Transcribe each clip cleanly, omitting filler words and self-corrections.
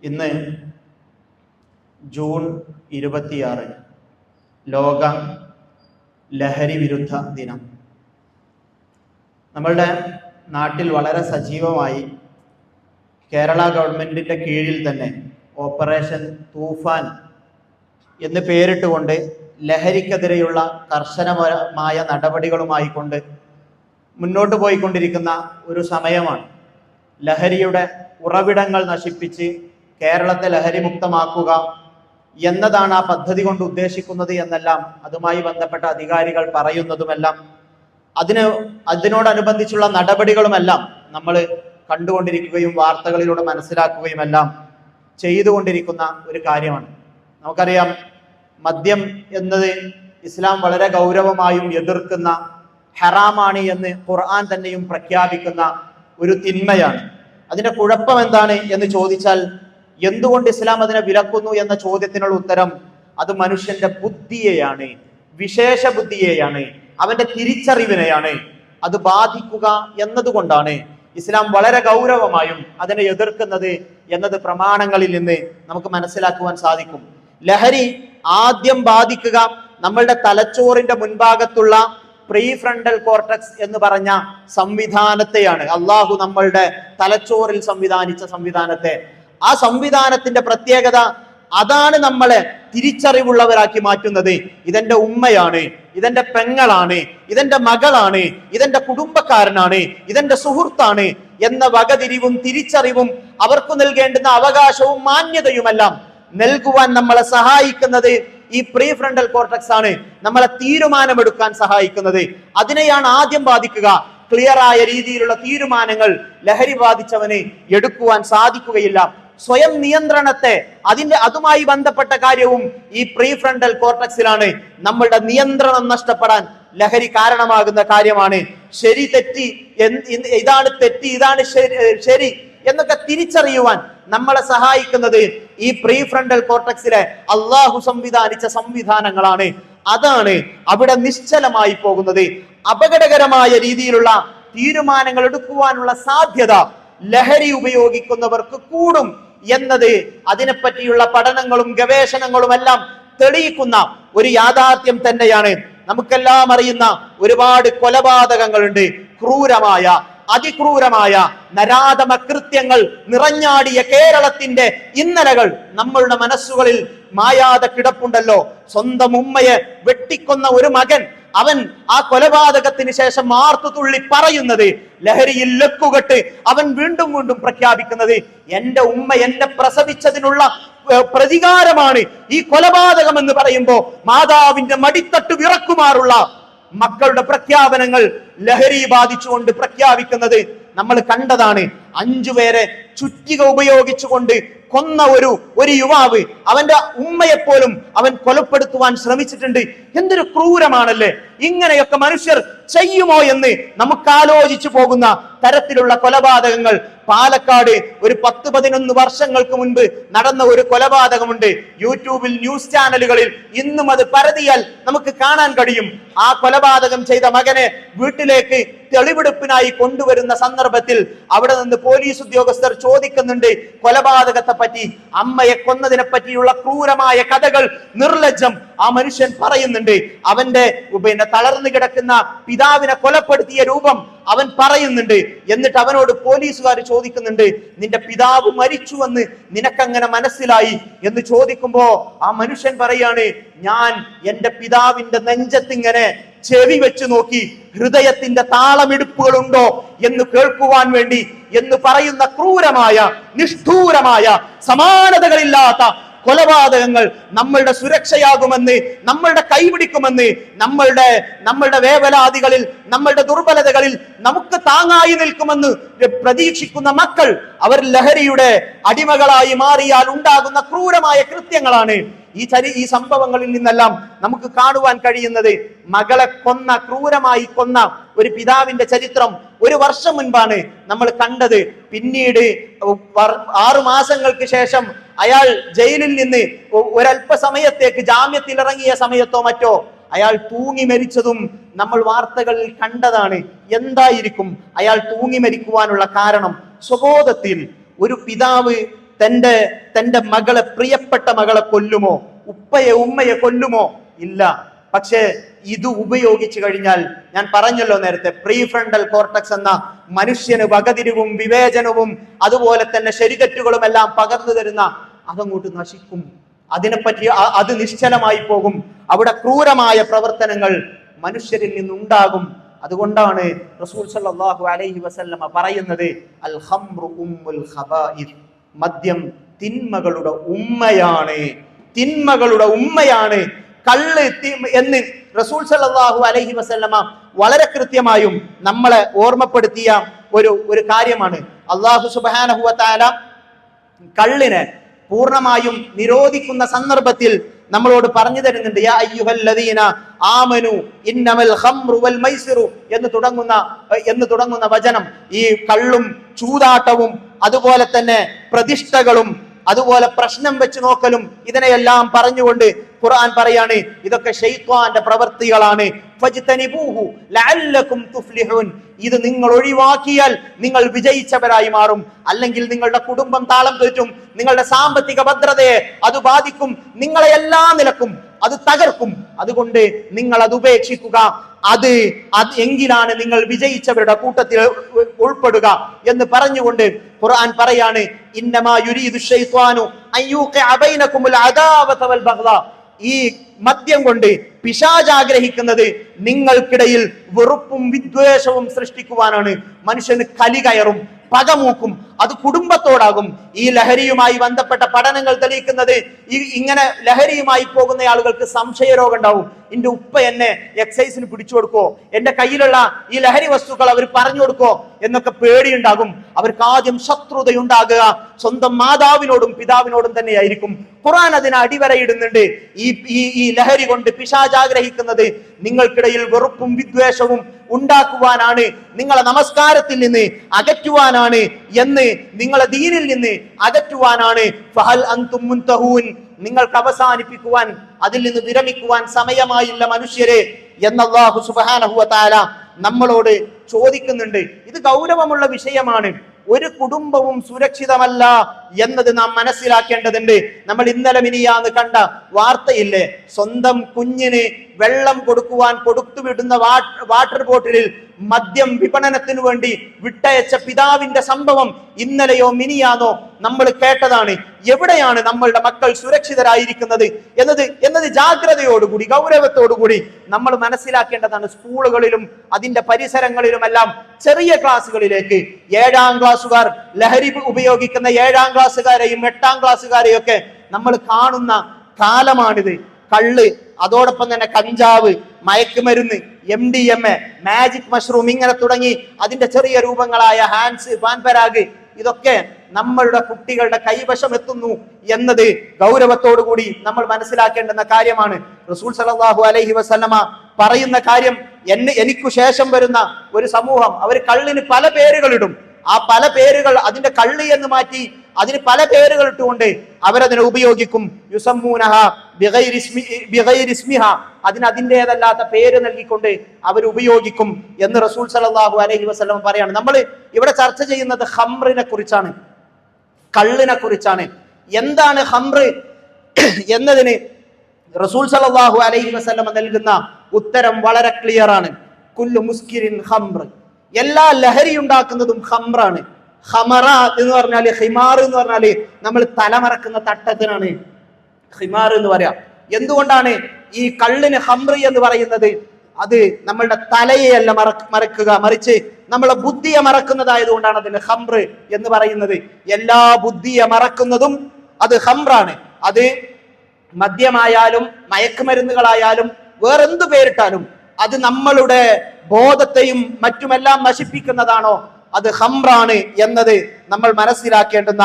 ഇന്ന് ജൂൺ 26 ലോക ലഹരി വിരുദ്ധ ദിനം. നമ്മളുടെ നാട്ടിൽ വളരെ സജീവമായി കേരള ഗവൺമെൻറ്റിൻ്റെ കീഴിൽ തന്നെ ഓപ്പറേഷൻ തൂഫാൻ എന്ന് പേരിട്ടുകൊണ്ട് ലഹരിക്കെതിരെയുള്ള കർശനമായ നടപടികളുമായി കൊണ്ട് മുന്നോട്ട് പോയിക്കൊണ്ടിരിക്കുന്ന ഒരു സമയമാണ്. ലഹരിയുടെ ഉറവിടങ്ങൾ നശിപ്പിച്ച് കേരളത്തെ ലഹരി മുക്തമാക്കുക എന്നതാണ് ആ പദ്ധതി കൊണ്ട് ഉദ്ദേശിക്കുന്നത് എന്നെല്ലാം അതുമായി ബന്ധപ്പെട്ട അധികാരികൾ പറയുന്നതുമെല്ലാം അതിനോടനുബന്ധിച്ചുള്ള നടപടികളുമെല്ലാം നമ്മൾ കണ്ടുകൊണ്ടിരിക്കുകയും വാർത്തകളിലൂടെ മനസ്സിലാക്കുകയുമെല്ലാം ചെയ്തുകൊണ്ടിരിക്കുന്ന ഒരു കാര്യമാണ്. നമുക്കറിയാം, മദ്യം എന്നത് ഇസ്ലാം വളരെ ഗൗരവമായും എതിർക്കുന്ന, ഹറാമാണ് എന്ന് ഖുർആൻ തന്നെയും പ്രഖ്യാപിക്കുന്ന ഒരു തിന്മയാണ്. അതിന്റെ കുഴപ്പം എന്താണ് എന്ന് ചോദിച്ചാൽ, എന്തുകൊണ്ട് ഇസ്ലാം അതിനെ വിലക്കുന്നു എന്ന ചോദ്യത്തിനുള്ള ഉത്തരം അത് മനുഷ്യന്റെ ബുദ്ധിയെയാണ്, വിശേഷ ബുദ്ധിയെയാണ്, അവന്റെ തിരിച്ചറിവിനെയാണ് അത് ബാധിക്കുക എന്നതുകൊണ്ടാണ് ഇസ്ലാം വളരെ ഗൗരവമായും അതിനെ എതിർക്കുന്നത് എന്നത് പ്രമാണങ്ങളിൽ നിന്ന് നമുക്ക് മനസ്സിലാക്കുവാൻ സാധിക്കും. ലഹരി ആദ്യം ബാധിക്കുക നമ്മളുടെ തലച്ചോറിന്റെ മുൻഭാഗത്തുള്ള പ്രീ ഫ്രണ്ടൽ കോർട്ടക്സ് എന്ന് പറഞ്ഞ സംവിധാനത്തെയാണ്. അള്ളാഹു നമ്മളുടെ തലച്ചോറിൽ സംവിധാനിച്ച സംവിധാനത്തെ, ആ സംവിധാനത്തിന്റെ പ്രത്യേകത അതാണ് നമ്മളെ തിരിച്ചറിവുള്ളവരാക്കി മാറ്റുന്നത്. ഇതെന്റെ ഉമ്മയാണ്, ഇതെന്റെ പെങ്ങളാണ്, ഇതെന്റെ മകളാണ്, ഇതെന്റെ കുടുംബക്കാരനാണ്, ഇതെന്റെ സുഹൃത്താണ് എന്ന വകതിരിവും തിരിച്ചറിവും അവർക്ക് നൽകേണ്ടുന്ന അവകാശവും മാന്യതയുമെല്ലാം നൽകുവാൻ നമ്മളെ സഹായിക്കുന്നത് ഈ പ്രീ ഫ്രണ്ടൽ കോർട്ടക്സ് ആണ്. നമ്മളെ തീരുമാനമെടുക്കാൻ സഹായിക്കുന്നത് അതിനെയാണ് ആദ്യം ബാധിക്കുക. ക്ലിയറായ രീതിയിലുള്ള തീരുമാനങ്ങൾ ലഹരി ബാധിച്ചവന് എടുക്കുവാൻ സാധിക്കുകയില്ല. സ്വയം നിയന്ത്രണത്തെ അതുമായി ബന്ധപ്പെട്ട കാര്യവും ഈ പ്രീ ഫ്രണ്ടൽ കോർട്ടക്സിലാണ്. നമ്മളുടെ നിയന്ത്രണം നഷ്ടപ്പെടാൻ ലഹരി കാരണമാകുന്ന കാര്യമാണ്. ശരി തെറ്റി, ഇതാണ് തെറ്റി, ഇതാണ് ശരി എന്നൊക്കെ തിരിച്ചറിയുവാൻ നമ്മളെ സഹായിക്കുന്നത് ഈ പ്രീ ഫ്രണ്ടൽ കോർട്ടക്സിലെ അള്ളാഹു സംവിധാനിച്ച സംവിധാനങ്ങളാണ്. അതാണ് അവിടെ നിശ്ചലമായി പോകുന്നത്. അപകടകരമായ രീതിയിലുള്ള തീരുമാനങ്ങൾ എടുക്കുവാനുള്ള സാധ്യത ലഹരി ഉപയോഗിക്കുന്നവർക്ക് കൂടും എന്നത് അതിനെപ്പറ്റിയുള്ള പഠനങ്ങളും ഗവേഷണങ്ങളും എല്ലാം തെളിയിക്കുന്ന ഒരു യാഥാർത്ഥ്യം തന്നെയാണ്. നമുക്കെല്ലാം അറിയുന്ന ഒരുപാട് കൊലപാതകങ്ങളുണ്ട്. ക്രൂരമായ, അതിക്രൂരമായ നരാധമ കൃത്യങ്ങൾ നിറഞ്ഞാടിയ കേരളത്തിന്റെ ഇന്നലകൾ നമ്മളുടെ മനസ്സുകളിൽ മായാതെ കിടപ്പുണ്ടല്ലോ. സ്വന്തം ഉമ്മയെ വെട്ടിക്കൊന്ന ഒരു മകൻ, അവൻ ആ കൊലപാതകത്തിന് ശേഷം ആർത്തുതുള്ളി പറയുന്നത്, ലഹരിയിൽ ലക്കുകെട്ട് അവൻ വീണ്ടും വീണ്ടും പ്രഖ്യാപിക്കുന്നത്, എന്റെ ഉമ്മ എന്നെ പ്രസവിച്ചതിനുള്ള പ്രതികാരമാണ് ഈ കൊലപാതകം എന്ന് പറയുമ്പോ മാതാവിന്റെ മടിത്തട്ട് വിറക്കുമാറുള്ള മക്കളുടെ പ്രഖ്യാപനങ്ങൾ ലഹരി ബാധിച്ചുകൊണ്ട് പ്രഖ്യാപിക്കുന്നത് നമ്മൾ കണ്ടതാണ്. 5 പേരെ ചുറ്റിക ഉപയോഗിച്ചുകൊണ്ട് കൊന്ന ഒരു യുവാവ് അവന്റെ ഉമ്മയെപ്പോലും അവൻ കൊലപ്പെടുത്തുവാൻ ശ്രമിച്ചിട്ടുണ്ട്. എന്തൊരു ക്രൂരമാണല്ലേ! ഇങ്ങനെയൊക്കെ മനുഷ്യർ ചെയ്യുമോ എന്ന് നമുക്ക് ആലോചിച്ചു പോകുന്ന തരത്തിലുള്ള കൊലപാതകങ്ങൾ. പാലക്കാട് ഒരു 10-11 വർഷങ്ങൾക്ക് മുൻപ് നടന്ന ഒരു കൊലപാതകമുണ്ട്. യൂട്യൂബിൽ, ന്യൂസ് ചാനലുകളിൽ ഇന്നും അത് പരതിയാൽ നമുക്ക് കാണാൻ കഴിയും. ആ കൊലപാതകം ചെയ്ത മകനെ വീട്ടിലേക്ക് തെളിവെടുപ്പിനായി കൊണ്ടുവരുന്ന സന്ദർഭത്തിൽ അവിടെ നിന്ന് പോലീസ് ഉദ്യോഗസ്ഥർ ചോദിക്കുന്നുണ്ട് കൊലപാതകത്തെ പറ്റി, അമ്മയെ കൊന്നതിനെ പറ്റിയുള്ള ക്രൂരമായ കഥകൾ നിർലജ്ജം ആ മനുഷ്യൻ പറയുന്നുണ്ട്. അവന്റെ തളർന്നു കിടക്കുന്ന പിതാവിനെ കൊലപ്പെടുത്തിയ രൂപം അവൻ പറയുന്നുണ്ട്. എന്നിട്ട് അവനോട് പോലീസുകാർ ചോദിക്കുന്നുണ്ട്, നിന്റെ പിതാവ് മരിച്ചുവെന്ന് നിനക്കങ്ങനെ മനസ്സിലായി എന്ന് ചോദിക്കുമ്പോ ആ മനുഷ്യൻ പറയാണ്, ഞാൻ എന്റെ പിതാവിന്റെ നെഞ്ചത്തിങ്ങനെ ചെവി വെച്ച് നോക്കി, ഹൃദയത്തിന്റെ താളമെടുപ്പുകളുണ്ടോ എന്ന് കേൾക്കുവാൻ വേണ്ടി എന്ന് പറയുന്ന ക്രൂരമായ, നിഷ്ഠൂരമായ, സമാനതകളില്ലാത്ത കൊലപാതകങ്ങൾ നമ്മളുടെ സുരക്ഷയാകുമെന്ന്, നമ്മളുടെ കൈപിടിക്കുമെന്ന്, നമ്മളുടെ വേവലാതികളിൽ, നമ്മളുടെ ദുർബലതകളിൽ നമുക്ക് താങ്ങായി നിൽക്കുമെന്ന് പ്രതീക്ഷിക്കുന്ന മക്കൾ അവർ ലഹരിയുടെ അടിമകളായി മാറിയാൽ ഉണ്ടാകുന്ന ക്രൂരമായ കൃത്യങ്ങളാണ് ഈ സംഭവങ്ങളിൽ നിന്നെല്ലാം നമുക്ക് കാണുവാൻ കഴിയുന്നത്. മകളെ ക്രൂരമായി കൊന്ന ഒരു പിതാവിന്റെ ചരിത്രം 1 വർഷം മുൻപാണ് നമ്മൾ കണ്ടത്. പിന്നീട് 6 മാസങ്ങൾക്ക് ശേഷം അയാൾ ജയിലിൽ നിന്ന് ഒരല്പസമയത്തേക്ക് ജാമ്യത്തിൽ ഇറങ്ങിയ സമയത്തോ മറ്റോ അയാൾ തൂങ്ങി മരിച്ചതും നമ്മൾ വാർത്തകളിൽ കണ്ടതാണ്. എന്തായിരിക്കും അയാൾ തൂങ്ങി മരിക്കുവാനുള്ള കാരണം? സ്വബോധത്തിൽ ഒരു പിതാവ് തന്റെ മകളെ, പ്രിയപ്പെട്ട മകളെ കൊല്ലുമോ? ഉമ്മയെ കൊല്ലുമോ? ഇല്ല. പക്ഷേ ഇത് ഉപയോഗിച്ചു കഴിഞ്ഞാൽ, ഞാൻ പറഞ്ഞല്ലോ നേരത്തെ, പ്രീ ഫ്രണ്ടൽ കോർട്ടക്സ് എന്ന മനുഷ്യന് വകതിരിവും വിവേചനവും അതുപോലെ തന്നെ ശരിതെറ്റുകളും എല്ലാം പകർന്നു തരുന്ന അതങ്ങോട്ട് നശിക്കും. അതിനെപ്പറ്റി അത് നിശ്ചലമായി പോകും. അവിടെ ക്രൂരമായ പ്രവർത്തനങ്ങൾ മനുഷ്യരിൽ നിന്നുണ്ടാകും. അതുകൊണ്ടാണ് റസൂൽ സല്ലല്ലാഹു അലൈഹി വസല്ലമ പറയുന്നത്, അൽ ഖംറു ഉമ്മുൽ ഖബായിസ്, മദ്യം തിന്മകളുടെ ഉമ്മയാണ്, തിന്മകളുടെ ഉമ്മയാണ് കള്ള് എന്ന് റസൂൽ സല്ലല്ലാഹു അലൈഹി വസല്ലമ വളരെ കൃത്യമായും നമ്മളെ ഓർമ്മപ്പെടുത്തിയ ഒരു കാര്യമാണ്. അല്ലാഹു സുബ്ഹാനഹു വ തആല കള്ളിനെ പൂർണ്ണമായും നിരോധിക്കുന്ന സന്ദർഭത്തിൽ നമ്മളോട് പറഞ്ഞു തരുന്നുണ്ട്, യാ അയ്യുഹല്ലദീന ആമനു ഇന്നമൽ ഖംറു വൽ മൈസിറു എന്ന് തുടങ്ങുന്ന വചനം. ഈ കള്ളും ചൂതാട്ടവും അതുപോലെ തന്നെ പ്രതിഷ്ഠകളും അതുപോലെ പ്രശ്നം വെച്ച് നോക്കലും ഇതിനെയെല്ലാം പറഞ്ഞുകൊണ്ട് ഖുർആൻ പറയാണ്, ഇതൊക്കെ ശൈത്വാന്റെ പ്രവൃത്തികളാണ്. ഫജ്തനിബൂഹു ലഅല്ലകും തുഫ്ലിഹൂൻ, ഇത് നിങ്ങൾ ഒഴിവാക്കിയാൽ നിങ്ങൾ വിജയിച്ചവരായി മാറും. അല്ലെങ്കിൽ നിങ്ങളുടെ കുടുംബം താളം തെറ്റും, നിങ്ങളുടെ സാമ്പത്തിക ഭദ്രതയെ അത് ബാധിക്കും, നിങ്ങളെ എല്ലാ നിലക്കും അത് തകർക്കും. അതുകൊണ്ട് നിങ്ങൾ അത് ഉപേക്ഷിക്കുക. അത് എങ്കിലാണ് നിങ്ങൾ വിജയിച്ചവരുടെ കൂട്ടത്തിൽ ഉൾപ്പെടുക എന്ന് പറഞ്ഞുകൊണ്ട് ഖുർആൻ പറയാണ്, ഇന്നമാ യുരീദു ശൈത്വാനു അയ്യൂഖിഅ ബൈനകുമുൽ അദാവത വൽ ബഗ്ളാ, ഈ മദ്യം കൊണ്ട് പിശാച് ആഗ്രഹിക്കുന്നത് നിങ്ങൾക്കിടയിൽ വെറുപ്പും വിദ്വേഷവും സൃഷ്ടിക്കുവാനാണ്. മനുഷ്യന് കലി കയറും, പകമൂക്കും, അത് കുടുംബത്തോടാകും. ഈ ലഹരിയുമായി ബന്ധപ്പെട്ട പഠനങ്ങൾ തെളിയിക്കുന്നത് ഇങ്ങനെ ലഹരിയുമായി പോകുന്ന ആളുകൾക്ക് സംശയരോഗം ഉണ്ടാവും. എന്റെ ഉപ്പ എന്നെ എക്സൈസിന് പിടിച്ചു കൊടുക്കോ, എന്റെ കയ്യിലുള്ള ഈ ലഹരി വസ്തുക്കൾ അവർ പറഞ്ഞു കൊടുക്കോ എന്നൊക്കെ പേടിയുണ്ടാകും. അവർക്ക് ആദ്യം ശത്രുതയുണ്ടാകുക സ്വന്തം മാതാവിനോടും പിതാവിനോടും തന്നെയായിരിക്കും. ഖുർആൻ അതിന് അടിവരയിടുന്നുണ്ട്. ഈ ലഹരി കൊണ്ട് പിശാച് ആഗ്രഹിക്കുന്നത് നിങ്ങൾക്കിടയിൽ വെറുപ്പും വിദ്വേഷവും ഉണ്ടാക്കുവാനാണ്, നിങ്ങളെ നമസ്കാരത്തിൽ നിന്ന് അകറ്റുവാനാണ്, എന്ന് നിങ്ങളെ ദീനിൽ നിന്ന് അകറ്റുവാനാണ്. ഫഹൽ അൻതും മുൻതഹൂൻ, നിങ്ങൾക്ക് അവസാനിപ്പിക്കുവാൻ, അതിൽ നിന്ന് വിരമിക്കുവാൻ സമയമായില്ല മനുഷ്യരെ എന്ന് അല്ലാഹു സുബ്ഹാനഹു വ തആല നമ്മളോട് ചോദിക്കുന്നുണ്ട്. ഇത് ഗൗരവമുള്ള വിഷയമാണ്. ഒരു കുടുംബവും സുരക്ഷിതമല്ല എന്നത് നാം മനസ്സിലാക്കേണ്ടതുണ്ട്. നമ്മൾ ഇന്നലെ മിനിയാന്ന് കണ്ട വാർത്തയില്ലേ, സ്വന്തം കുഞ്ഞിന് വെള്ളം കൊടുത്തുവിടുന്ന വാട്ടർ ബോട്ടിലിൽ മദ്യം വിപണനത്തിനു വേണ്ടി വിട്ടയച്ച പിതാവിന്റെ സംഭവം ഇന്നലെയോ മിനിയാന്നോ നമ്മൾ കേട്ടതാണ്. എവിടെയാണ് നമ്മളുടെ മക്കൾ സുരക്ഷിതരായിരിക്കുന്നത് എന്നത് ജാഗ്രതയോടുകൂടി ഗൗരവത്തോടുകൂടി നമ്മൾ മനസ്സിലാക്കേണ്ടതാണ്. സ്കൂളുകളിലും അതിന്റെ പരിസരങ്ങളിലുമെല്ലാം ചെറിയ ക്ലാസ്സുകളിലേക്ക് 7ാം ക്ലാസ്സുകാർ ലഹരി ഉപയോഗിക്കുന്ന 7ാം ക്ലാസ്സുകാരെയും 8ാം ക്ലാസ്സുകാരെയും ഒക്കെ നമ്മൾ കാണുന്ന കാലമാണിത്. കള്ള്, അതോടൊപ്പം തന്നെ കഞ്ചാവ്, മയക്കുമരുന്ന്, MDMA, മാജിക് മഷ്റൂം, ഇങ്ങനെ തുടങ്ങി അതിന്റെ ചെറിയ രൂപങ്ങളായ ഹാൻസ്, പാൻപരാഗ്, ഇതൊക്കെ നമ്മളുടെ കുട്ടികളുടെ കൈവശം എത്തുന്നു എന്നത് ഗൗരവത്തോടുകൂടി നമ്മൾ മനസ്സിലാക്കേണ്ടുന്ന കാര്യമാണ്. റസൂൽ സല്ലല്ലാഹു അലൈഹി വസല്ലമ പറയുന്ന കാര്യം, എനിക്കു ശേഷം വരുന്ന ഒരു സമൂഹം അവർ കള്ളിന് പല പേരുകളിടും. ആ പല പേരുകൾ, അതിന്റെ കള്ളി എന്ന് മാറ്റി അതിന് പല പേരുകൾ ഇട്ടുകൊണ്ട് അവരതിനെ ഉപയോഗിക്കും. യുസമ്മൂനഹ ബിഗൈരി ഇസ്മിഹ, അതിൻ്റെതല്ലാത്ത പേര് നൽകിക്കൊണ്ട് അവർ ഉപയോഗിക്കും എന്ന് റസൂൽ സല്ലല്ലാഹു അലൈഹി വസല്ലം പറയാണ്. നമ്മൾ ഇവിടെ ചർച്ച ചെയ്യുന്നത് ഖംറിനെ കുറിച്ചാണ്, കള്ളിനെ കുറിച്ചാണ്. എന്താണ് ഖംറ് എന്നതിന് റസൂൽ സല്ലല്ലാഹു അലൈഹി വസല്ലം നൽകുന്ന ഉത്തരം വളരെ ക്ലിയർ ആണ്. കുല്ലു മുസ്കിരിൻ ഖംർ, എല്ലാ ലഹരി ഉണ്ടാക്കുന്നതും ഖംറാണ്. ഖമറ എന്ന് പറഞ്ഞാല്, ഹിമാർ എന്ന് പറഞ്ഞാല് നമ്മൾ തലമറക്കുന്ന തട്ടത്തിനാണ് ഹിമാർ എന്ന് പറയാം. എന്തുകൊണ്ടാണ് ഈ കള്ളിന് ഖംറി എന്ന് പറയുന്നത്? അത് നമ്മളുടെ തലയെയല്ല മറക്കുക, മറിച്ച് നമ്മളെ ബുദ്ധിയെ മറക്കുന്നതായതുകൊണ്ടാണ് അതിന് ഖംർ എന്ന് പറയുന്നത്. എല്ലാ ബുദ്ധിയെ മറക്കുന്നതും അത് ഖംറാണ്. അത് മദ്യമായാലും മയക്കുമരുന്നുകളായാലും വേറെന്തു പേരിട്ടാലും അത് നമ്മളുടെ ബോധത്തെയും മറ്റുമെല്ലാം നശിപ്പിക്കുന്നതാണോ അത് ഖംറാണ് എന്നത് നമ്മൾ മനസ്സിലാക്കേണ്ടുന്ന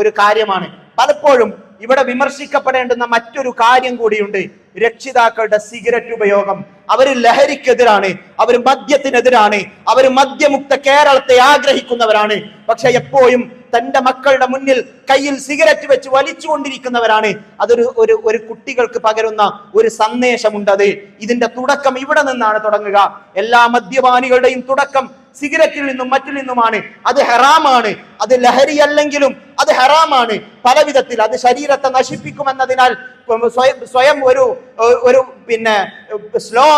ഒരു കാര്യമാണ്. പലപ്പോഴും ഇവിടെ വിമർശിക്കപ്പെടേണ്ടുന്ന മറ്റൊരു കാര്യം കൂടിയുണ്ട്. രക്ഷിതാക്കളുടെ സിഗരറ്റ് ഉപയോഗം. അവർ ലഹരിക്കെതിരാണ്, അവർ മദ്യത്തിനെതിരാണ്, അവർ മദ്യമുക്ത കേരളത്തെ ആഗ്രഹിക്കുന്നവരാണ്. പക്ഷെ എപ്പോഴും തന്റെ മക്കളുടെ മുന്നിൽ കയ്യിൽ സിഗരറ്റ് വെച്ച് വലിച്ചുകൊണ്ടിരിക്കുന്നവരാണ്. ഒരു കുട്ടികൾക്ക് പകരുന്ന ഒരു സന്ദേശമുണ്ടത്. ഇതിന്റെ തുടക്കം ഇവിടെ നിന്നാണ് തുടങ്ങുക. എല്ലാ മദ്യപാനികളുടെയും തുടക്കം സിഗരറ്റിൽ നിന്നും മറ്റിൽ നിന്നുമാണ്. അത് ഹറാമാണ്. അത് ലഹരിയല്ലെങ്കിലും അത് ഹറാമാണ്. പല വിധത്തിൽ അത് ശരീരത്തെ നശിപ്പിക്കുമെന്നതിനാൽ സ്വയം ഒരു സ്ലോ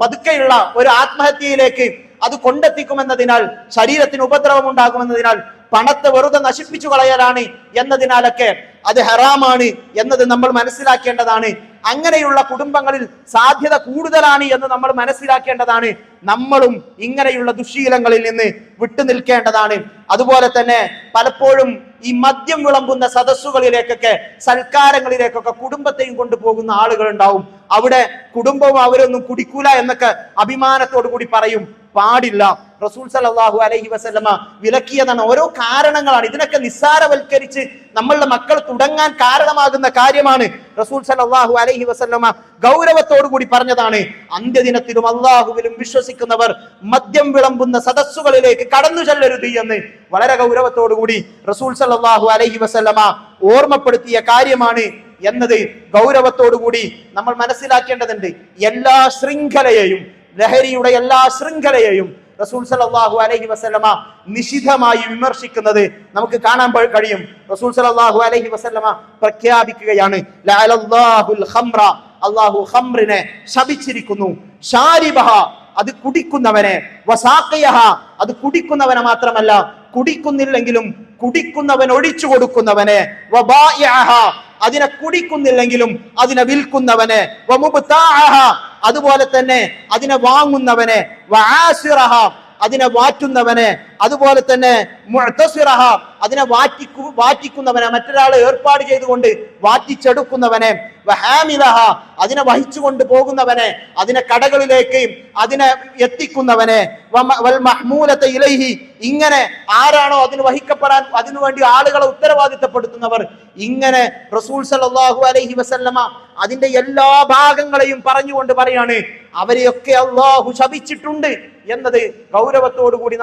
പതുക്കെയുള്ള ഒരു ആത്മഹത്യയിലേക്ക് അത് കൊണ്ടെത്തിക്കുമെന്നതിനാൽ, ശരീരത്തിന് ഉപദ്രവം ഉണ്ടാകുമെന്നതിനാൽ, പണത്തെ വെറുതെ നശിപ്പിച്ചു കളയലാണ് എന്നതിനാലൊക്കെ അത് ഹറാമാണ് എന്നത് നമ്മൾ മനസ്സിലാക്കേണ്ടതാണ്. അങ്ങനെയുള്ള കുടുംബങ്ങളിൽ സാധ്യത കൂടുതലാണ് എന്ന് നമ്മൾ മനസ്സിലാക്കേണ്ടതാണ്. നമ്മളും ഇങ്ങനെയുള്ള ദുശ്ശീലങ്ങളിൽ നിന്ന് വിട്ടുനിൽക്കേണ്ടതാണ്. അതുപോലെ തന്നെ പലപ്പോഴും ഈ മദ്യം വിളമ്പുന്ന സദസ്സുകളിലേക്കൊക്കെ, സൽക്കാരങ്ങളിലേക്കൊക്കെ കുടുംബത്തെയും കൊണ്ടുപോകുന്ന ആളുകൾ ഉണ്ടാവും. അവിടെ കുടുംബവും അവരൊന്നും കുടിക്കൂല എന്നൊക്കെ അഭിമാനത്തോടു കൂടി പറയും. പാടില്ല. റസൂൽ സല്ലല്ലാഹു അലൈഹി വസല്ലമ വിലക്കിയതാണ്. ഓരോ കാരണങ്ങളാണ്. ഇതിനൊക്കെ നിസ്സാരവൽക്കരിച്ച് നമ്മളുടെ മക്കൾ തുടങ്ങാൻ കാരണമാകുന്ന കാര്യമാണ്. റസൂൽ സല്ലല്ലാഹു അലൈഹി വസല്ലമ ഗൗരവത്തോടു കൂടി പറഞ്ഞതാണ്. അന്ത്യദിനത്തിലും അള്ളാഹുവിലും വിശ്വസിക്കുന്നവർ മദ്യം വിളമ്പുന്ന സദസ്സുകളിലേക്ക് കടന്നു ചെല്ലരുത് എന്ന് വളരെ ഗൗരവത്തോടു കൂടി റസൂൽ സല്ലല്ലാഹു അലൈഹി വസല്ലമ ഓർമ്മപ്പെടുത്തിയ കാര്യമാണ് എന്നത് ഗൗരവത്തോടു കൂടി നമ്മൾ മനസ്സിലാക്കേണ്ടതുണ്ട്. എല്ലാ ശൃംഖലയെയും, ലഹരിയുടെ എല്ലാ ശൃംഖലയെയും റസൂൽ സല്ലല്ലാഹു അലൈഹി വസല്ലമ നിശിതമായി വിമർശിക്കുന്നത് നമുക്ക് കാണാൻ കഴിയും. റസൂൽ സല്ലല്ലാഹു അലൈഹി വസല്ലമ പ്രഖ്യാപിക്കുകയാണ്, ലഅനല്ലാഹുൽ ഖംറ, അല്ലാഹു ഖംറിനെ ശപിച്ചിരിക്കുന്നു. ശാരിബഹ, അത് കുടിക്കുന്നവനെ, വസാഖിയഹ, അത് കുടിക്കുന്നവനെ മാത്രമല്ല കുടിക്കുന്നില്ലെങ്കിലും കുടിക്കുന്നവൻ ഒഴിച്ചു കൊടുക്കുന്നവനെ, വബായിഅഹ, അതിനെ കുടിക്കുന്നില്ലെങ്കിലും അതിനെ വിൽക്കുന്നവനെ, വമുബ്താഅഹ, അതുപോലെ തന്നെ അതിനെ വാങ്ങുന്നവനെ, വആസിറഹ, അതിനെ വാറ്റുന്നവനെ, അതുപോലെ തന്നെ മുഅ്തസിറഹ, അതിനെ വാറ്റിക്കുന്നവനെ, മറ്റൊരാളെ ഏർപ്പാട് ചെയ്തുകൊണ്ട് വാറ്റിച്ചെടുക്കുന്നവനെ, വഹാമിലഹ, അതിനെ വഹിച്ചുകൊണ്ട് പോകുന്നവനെ, അതിനെ കടകളിലേക്ക് അതിനെ എത്തിക്കുന്നവനെ, വൽ മഹ്മൂലത ഇലൈഹി, ഇങ്ങനെ ആരാണോ അതിന് വഹിക്കപ്പെടാൻ അതിനുവേണ്ടി ആളുകളെ ഉത്തരവാദിത്തപ്പെടുത്തുന്നവർ, ഇങ്ങനെ റസൂൽ സല്ലല്ലാഹു അലൈഹി വസല്ലമ അതിന്റെ എല്ലാ ഭാഗങ്ങളെയും പറഞ്ഞുകൊണ്ട് പറയാണ്, അവരെയൊക്കെ അല്ലാഹു ശപിച്ചിട്ടുണ്ട് എന്നത് ഗൗരവത്തോടു കൂടി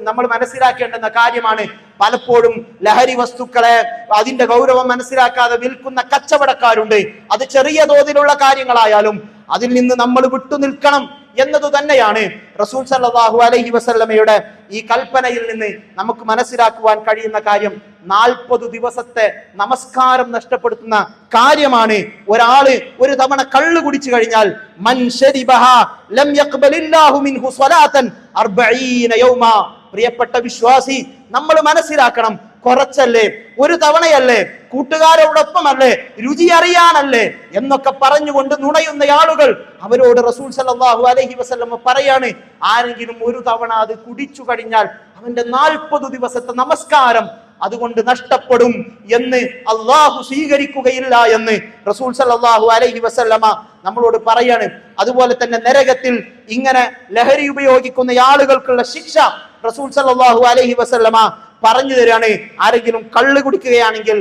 നമ്മൾ മനസ്സിലാക്കേണ്ടുന്ന കാര്യമാണ്. പലപ്പോഴും ലഹരി വസ്തുക്കളെ അതിന്റെ ഗൗരവം മനസ്സിലാക്കാതെ വിൽക്കുന്ന കച്ചവടക്കാരുണ്ട്. അത് ചെറിയ തോതിലുള്ള കാര്യങ്ങളായാലും അതിൽ നിന്ന് നമ്മൾ വിട്ടുനിൽക്കണം എന്നത് തന്നെയാണ് റസൂൽ സല്ലല്ലാഹു അലൈഹി വസല്ലമയുടെ ഈ കൽപ്പനയിൽ നിന്ന് നമുക്ക് മനസ്സിലാക്കുവാൻ കഴിയുന്ന കാര്യം. 40 ദിവസത്തെ നമസ്കാരം നഷ്ടപ്പെടുത്തുന്ന കാര്യമാണ്. ഒരാള് ഒരു തവണ കള്ളു കുടിച്ചു കഴിഞ്ഞാൽ, മൻ ശരിബഹ ലം യഖ്ബലില്ലാഹു മിൻഹു സ്വലാതൻ 40 യൗമ. പ്രിയപ്പെട്ട വിശ്വാസി, നമ്മൾ മനസ്സിലാക്കണം, കുറച്ചല്ലേ, ഒരു തവണയല്ലേ, കൂട്ടുകാരോടൊപ്പമല്ലേ, രുചി അറിയാനല്ലേ എന്നൊക്കെ പറഞ്ഞുകൊണ്ട് നുണയുന്ന ആളുകൾ, അവരോട് റസൂൽ സല്ലല്ലാഹു അലൈഹി വസല്ലം പറയാണ്, ആരെങ്കിലും ഒരു തവണ അത് കുടിച്ചു കഴിഞ്ഞാൽ അവന്റെ 40 ദിവസത്തെ നമസ്കാരം അതുകൊണ്ട് നഷ്ടപ്പെടും എന്ന്, അള്ളാഹു സ്വീകരിക്കുകയില്ല എന്ന് റസൂൽ സല്ലല്ലാഹു അലൈഹി വസല്ലമ നമ്മളോട് പറയാണ്. അതുപോലെ തന്നെ നരകത്തിൽ ഇങ്ങനെ ലഹരി ഉപയോഗിക്കുന്ന ആളുകൾക്കുള്ള ശിക്ഷ റസൂൽ സല്ലല്ലാഹു അലൈഹി വസല്ലമ പറഞ്ഞു തരാണ്. ആരെങ്കിലും കള്ള് കുടിക്കുകയാണെങ്കിൽ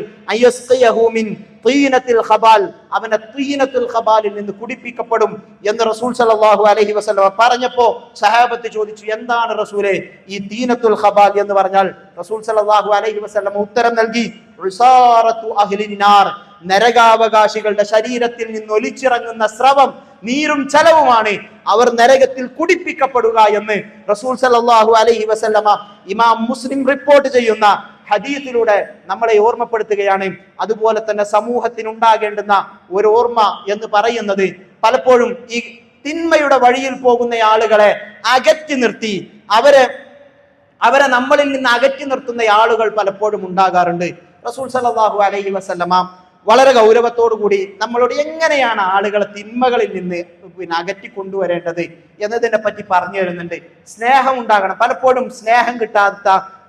അവനെ തീനത്തുൽ ഖബാലിൽ നിന്ന് കുടിപ്പിക്കപ്പെടും എന്ന് റസൂൽ സല്ലല്ലാഹു അലൈഹി വസല്ലം പറഞ്ഞപ്പോ സഹാബത്ത് ചോദിച്ചു, എന്താണ് റസൂലേ ഈ തീനത്തുൽ ഖബാൽ എന്ന് പറഞ്ഞാൽ? റസൂൽ സല്ലല്ലാഹു അലൈഹി വസല്ലം ഉത്തരം നൽകി, ഉസാറത്തു അഹ്ലിൻ നാർ, നരകാവകാശികളുടെ ശരീരത്തിൽ നിന്ന് ഒലിച്ചിറങ്ങുന്ന സ്രവം, നീരും ചലവുമാണ് അവർ നരകത്തിൽ കുടിപ്പിക്കപ്പെടുക എന്ന് റസൂൽ സല്ലല്ലാഹു അലൈഹി വസല്ലമ ഇമാം മുസ്ലിം റിപ്പോർട്ട് ചെയ്യുന്ന ഹദീസിലൂടെ നമ്മളെ ഓർമ്മപ്പെടുത്തുകയാണ്. അതുപോലെ തന്നെ സമൂഹത്തിനുണ്ടാകേണ്ടുന്ന ഒരു ഓർമ്മ എന്ന് പറയുന്നത്, പലപ്പോഴും ഈ തിന്മയുടെ വഴിയിൽ പോകുന്ന ആളുകളെ അകറ്റി നിർത്തി അവരെ നമ്മളിൽ നിന്ന് അകറ്റി നിർത്തുന്ന ആളുകൾ പലപ്പോഴും ഉണ്ടാകാറുണ്ട്. റസൂൽ സല്ലല്ലാഹു അലൈഹി വസല്ലമ വളരെ ഗൗരവത്തോടു കൂടി നമ്മളോട് എങ്ങനെയാണ് ആളുകളെ തിന്മകളിൽ നിന്ന് അകറ്റി കൊണ്ടുവരേണ്ടത് എന്നതിനെ പറ്റി പറഞ്ഞു തരുന്നുണ്ട്. സ്നേഹം ഉണ്ടാകണം. പലപ്പോഴും സ്നേഹം കിട്ടാത്ത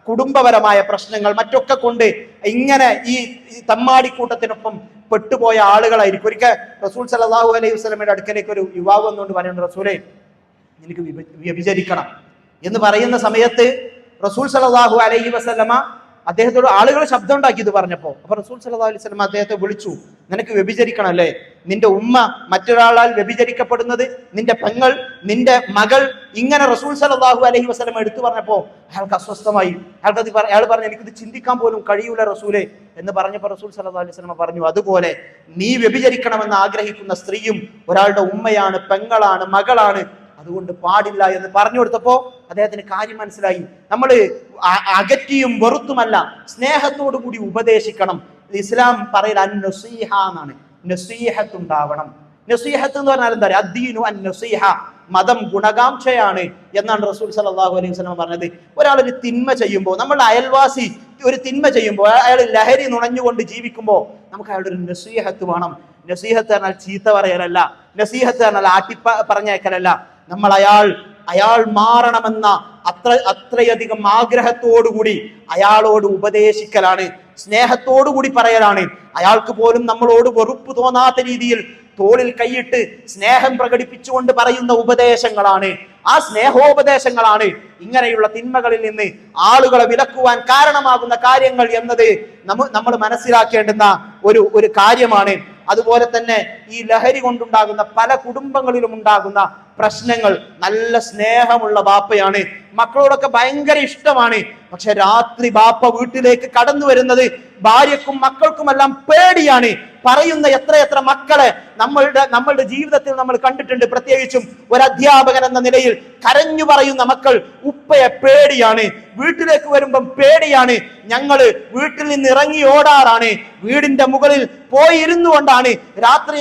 കുടുംബപരമായ പ്രശ്നങ്ങൾ മറ്റൊക്കെ കൊണ്ട് ഇങ്ങനെ ഈ തമ്മാടിക്കൂട്ടത്തിനൊപ്പം പെട്ടുപോയ ആളുകളായിരിക്കും. ഒരിക്കൽ റസൂൽ സല്ലല്ലാഹു അലൈഹി വസല്ലമയുടെ അടുക്കലേക്ക് ഒരു യുവാവ് വന്നുകൊണ്ട് പറയുന്നുണ്ട്, റസൂലേ എനിക്ക് വ്യഭിചരിക്കണം എന്ന് പറയുന്ന സമയത്ത് റസൂൽ സല്ലല്ലാഹു അലൈഹി വസല്ലമ അദ്ദേഹത്തോട് ആളുകൾ ശബ്ദം ഉണ്ടാക്കി ഇത് പറഞ്ഞപ്പോ, അപ്പൊ റസൂൽ സല്ലല്ലാഹു അലൈഹി വസല്ലം അദ്ദേഹത്തെ വിളിച്ചു, നിനക്ക് വ്യഭിചരിക്കണം അല്ലേ? നിന്റെ ഉമ്മ മറ്റൊരാളാൽ വ്യഭിചരിക്കപ്പെടുന്നത്, നിന്റെ പെങ്ങൾ, നിന്റെ മകൾ, ഇങ്ങനെ റസൂൽ സല്ലല്ലാഹു അലൈഹി വസല്ലം എടുത്തു പറഞ്ഞപ്പോ അയാൾക്ക് അസ്വസ്ഥമായി. അയാൾ പറഞ്ഞു, എനിക്കിത് ചിന്തിക്കാൻ പോലും കഴിയൂല റസൂലേ എന്ന് പറഞ്ഞപ്പോ റസൂൽ സല്ലല്ലാഹു അലൈഹി വസല്ലം പറഞ്ഞു, അതുപോലെ നീ വ്യഭിചരിക്കണമെന്ന് ആഗ്രഹിക്കുന്ന സ്ത്രീയും ഒരാളുടെ ഉമ്മയാണ്, പെങ്ങളാണ്, മകളാണ്, അതുകൊണ്ട് പാടില്ല എന്ന് പറഞ്ഞു കൊടുത്തപ്പോ അദ്ദേഹത്തിന് കാര്യം മനസ്സിലായി. നമ്മൾ അകറ്റിയും വെറുത്തുമല്ല, സ്നേഹത്തോടു കൂടി ഉപദേശിക്കണം. ഇസ്ലാം പറയൽ അൻ-നസീഹ എന്നാണ്. നസീഹത്ത് ഉണ്ടാവണം. നസീഹത്ത് എന്ന് പറഞ്ഞാൽ എന്താ പറയുക? അദ്ദീനു അൻ-നസീഹ, മതം ഗുണകാംക്ഷയാണ് എന്നാണ് റസൂൽ സല്ലല്ലാഹു അലൈഹി വസല്ലം പറഞ്ഞത്. ഒരാൾ ഒരു തിന്മ ചെയ്യുമ്പോൾ, നമ്മളുടെ അയൽവാസി ഒരു തിന്മ ചെയ്യുമ്പോൾ, അയാൾ ലഹരി നുണഞ്ഞുകൊണ്ട് ജീവിക്കുമ്പോൾ നമുക്ക് അയാളുടെ ഒരു നസീഹത്ത് വേണം. നസീഹത്ത് പറഞ്ഞാൽ ചീത്ത പറയലല്ല, നസീഹത്ത് പറഞ്ഞാൽ പറഞ്ഞേക്കലല്ല. നമ്മൾ അയാൾ മാറണമെന്ന അത്രയധികം ആഗ്രഹത്തോടുകൂടി അയാളോട് ഉപദേശിക്കലാണ്, സ്നേഹത്തോടുകൂടി പറയലാണ്. അയാൾക്ക് പോലും നമ്മളോട് വെറുപ്പ് തോന്നാത്ത രീതിയിൽ തോളിൽ കൈയിട്ട് സ്നേഹം പ്രകടിപ്പിച്ചുകൊണ്ട് പറയുന്ന ഉപദേശങ്ങളാണ്. ആ സ്നേഹോപദേശങ്ങളാണ് ഇങ്ങനെയുള്ള തിന്മകളിൽ നിന്ന് ആളുകളെ വിലക്കുവാൻ കാരണമാകുന്ന കാര്യങ്ങൾ എന്നത് നമ്മൾ മനസ്സിലാക്കേണ്ടുന്ന ഒരു കാര്യമാണ്. അതുപോലെ തന്നെ ഈ ലഹരി കൊണ്ടുണ്ടാകുന്ന പല കുടുംബങ്ങളിലും ഉണ്ടാകുന്ന പ്രശ്നങ്ങൾ, നല്ല സ്നേഹമുള്ള ബാപ്പയാണ്, മക്കളോടൊക്കെ ഭയങ്കര ഇഷ്ടമാണ്. പക്ഷെ രാത്രി ബാപ്പ വീട്ടിലേക്ക് കടന്നു വരുന്നത് ഭാര്യക്കും മക്കൾക്കുമെല്ലാം പേടിയാണ്. പറയുന്ന എത്രയെത്ര മക്കളെ നമ്മളുടെ ജീവിതത്തിൽ നമ്മൾ കണ്ടിട്ടുണ്ട്. പ്രത്യേകിച്ചും ഒരു അധ്യാപകൻ എന്ന നിലയിൽ കരഞ്ഞു പറയുന്ന മക്കൾ, ഉപ്പയെ പേടിയാണ്, വീട്ടിലേക്ക് വരുമ്പം പേടിയാണ്, ഞങ്ങള് വീട്ടിൽ നിന്ന് ഇറങ്ങി ഓടാറാണ്, വീടിന്റെ മുകളിൽ പോയി ഇരുന്നു കൊണ്ടാണ് രാത്രി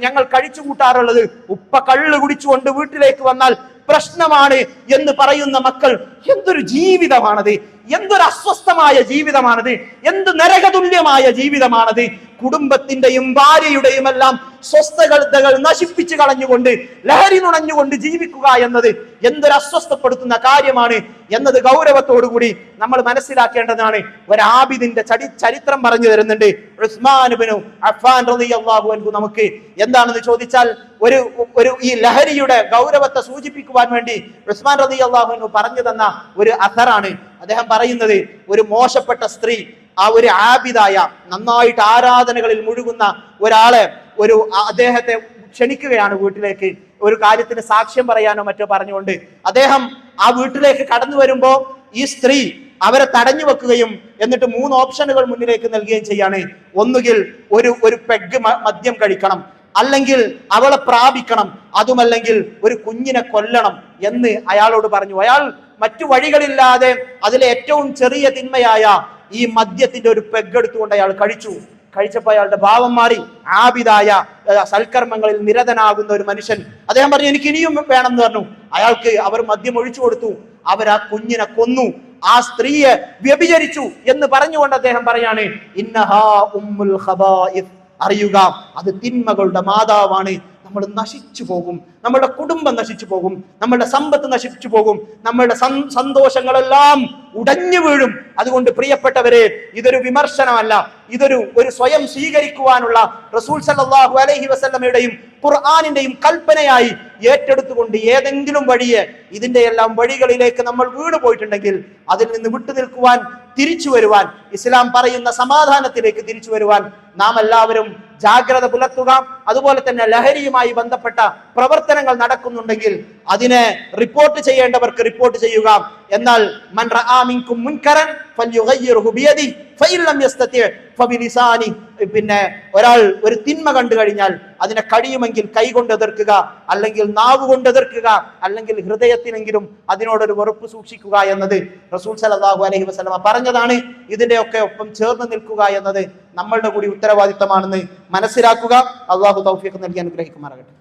ഞങ്ങൾ കഴിച്ചു കൂട്ടാറുള്ളത്, ഉപ്പ കള്ള് കുടിച്ചുകൊണ്ട് വീട്ടിലേക്ക് വന്നാൽ പ്രശ്നമാണ് എന്ന് പറയുന്ന മക്കൾ. എന്തൊരു ജീവിതമാണത്! എന്തൊരു അസ്വസ്ഥമായ ജീവിതമാണത്! എന്ത് നരകതുല്യമായ ജീവിതമാണത്! കുടുംബത്തിന്റെയും ഭാര്യയുടെയും എല്ലാം സ്വസ്ഥതകൾ നശിപ്പിച്ചു കളഞ്ഞുകൊണ്ട് ലഹരി നുണഞ്ഞുകൊണ്ട് ജീവിക്കുക എന്നത് എന്തൊരു അസ്വസ്ഥപ്പെടുത്തുന്ന കാര്യമാണ് എന്നത് ഗൗരവത്തോടുകൂടി നമ്മൾ മനസ്സിലാക്കേണ്ടതാണ്. ഒരു ആബിദിന്റെ ചരിത്രം പറഞ്ഞു തരുന്നുണ്ട്. ഉസ്മാൻ ഇബ്നു അഫ്ഫാൻ റളിയല്ലാഹു അൻഹു നമുക്ക് എന്താണെന്ന് ചോദിച്ചാൽ ഈ ലഹരിയുടെ ഗൗരവത്തെ സൂചിപ്പിക്കുവാൻ വേണ്ടി ഉസ്മാൻ റളിയല്ലാഹു അൻഹു പറഞ്ഞു തന്ന ഒരു അഥറാണ്. അദ്ദേഹം പറയുന്നത്, ഒരു മോശപ്പെട്ട സ്ത്രീ ആ ഒരു ആബിദായ, നന്നായിട്ട് ആരാധനകളിൽ മുഴുകുന്ന ഒരാളെ അദ്ദേഹത്തെ ക്ഷണിക്കുകയാണ് വീട്ടിലേക്ക്, ഒരു കാര്യത്തിന് സാക്ഷ്യം പറയാനോ മറ്റോ പറഞ്ഞുകൊണ്ട്. അദ്ദേഹം ആ വീട്ടിലേക്ക് കടന്നു വരുമ്പോ ഈ സ്ത്രീ അവരെ തടഞ്ഞു വെക്കുകയും എന്നിട്ട് 3 ഓപ്ഷനുകൾ മുന്നിലേക്ക് നൽകുകയും ചെയ്യാണ്. ഒന്നുകിൽ ഒരു പെഗ് മദ്യം കഴിക്കണം, അല്ലെങ്കിൽ അവളെ പ്രാപിക്കണം, അതുമല്ലെങ്കിൽ ഒരു കുഞ്ഞിനെ കൊല്ലണം എന്ന് അയാളോട് പറഞ്ഞു. അയാൾ മറ്റു വഴികളില്ലാതെ അതിലെ ഏറ്റവും ചെറിയ തിന്മയായ ഈ മദ്യത്തിന്റെ ഒരു പെഗ് എടുത്തുകൊണ്ട് അയാൾ കഴിച്ചപ്പോൾ അയാളുടെ ഭാവം മാറി. ആബിദായ, സൽക്കർമ്മങ്ങളിൽ നിരതനാകുന്ന ഒരു മനുഷ്യൻ. അദ്ദേഹം പറഞ്ഞു, എനിക്ക് ഇനിയും വേണം എന്ന് പറഞ്ഞു. അവർ മദ്യം ഒഴിച്ചു കൊടുത്തു. ആ കുഞ്ഞിനെ കൊന്നു, ആ സ്ത്രീയെ വ്യഭിചരിച്ചു എന്ന് പറഞ്ഞുകൊണ്ട് അദ്ദേഹം പറയാണ്, ഇന്നഹാ ഉമ്മുൽ ഖബായിസ്, അറിയുക, അത് തിന്മകളുടെ മാതാവാണ്. നമ്മൾ നശിച്ചു പോകും, നമ്മളുടെ കുടുംബം നശിച്ചു പോകും, നമ്മളുടെ സമ്പത്ത് നശിച്ചു പോകും, നമ്മളുടെ സന്തോഷങ്ങളെല്ലാം ഉടഞ്ഞു വീഴും. അതുകൊണ്ട് പ്രിയപ്പെട്ടവരെ, ഇതൊരു വിമർശനമല്ല, ഇതൊരു സ്വയം സ്വീകരിക്കുവാനുള്ള റസൂൽ സല്ലല്ലാഹു അലൈഹി വസല്ലമയുടെയും ഖുർആനിന്റെയും കൽപ്പനയായി ഏറ്റെടുത്തുകൊണ്ട് ഏതെങ്കിലും വഴിയെ, ഇതിന്റെ എല്ലാം വഴികളിലേക്ക് നമ്മൾ വീണു പോയിട്ടുണ്ടെങ്കിൽ അതിൽ നിന്ന് വിട്ടു നിൽക്കുവാൻ, തിരിച്ചു വരുവാൻ, ഇസ്ലാം പറയുന്ന സമാധാനത്തിലേക്ക് തിരിച്ചു വരുവാൻ നാം എല്ലാവരും ജാഗ്രത പുലർത്തുക. അതുപോലെ തന്നെ ലഹരിയുമായി ബന്ധപ്പെട്ട പ്രവർത്തനങ്ങൾ നടക്കുന്നുണ്ടെങ്കിൽ അതിനെ റിപ്പോർട്ട് ചെയ്യേണ്ടവർക്ക് റിപ്പോർട്ട് ചെയ്യുക. എന്നാൽ മൻ റആ മിൻകും മുൻകറൻ ഫൽയുഗയ്യിർഹു ബിയദിഹി ഫഇൻ ലം യസ്തതി' ഫബിലിസാനി, പിന്നെ ഒരാൾ ഒരു തിന്മ കണ്ടു കഴിഞ്ഞാൽ അതിനെ കഴിയുമെങ്കിൽ കൈകൊണ്ട് എതിർക്കുക, അല്ലെങ്കിൽ നാവ് കൊണ്ട് എതിർക്കുക, അല്ലെങ്കിൽ ഹൃദയത്തിലെങ്കിലും അതിനോടൊരു വെറുപ്പ് സൂക്ഷിക്കുക എന്നത് റസൂൽ സല്ലല്ലാഹു അലൈഹി വസല്ലമ പറഞ്ഞതാണ്. ഇതിന്റെയൊക്കെ ഒപ്പം ചേർന്ന് നിൽക്കുക എന്നത് നമ്മളുടെ കൂടി ഉത്തരവാദിത്തമാണെന്ന് മനസ്സിലാക്കുക. അള്ളാഹു തൗഫീഖ് നൽകി അനുഗ്രഹിക്കുമാറാകട്ടെ.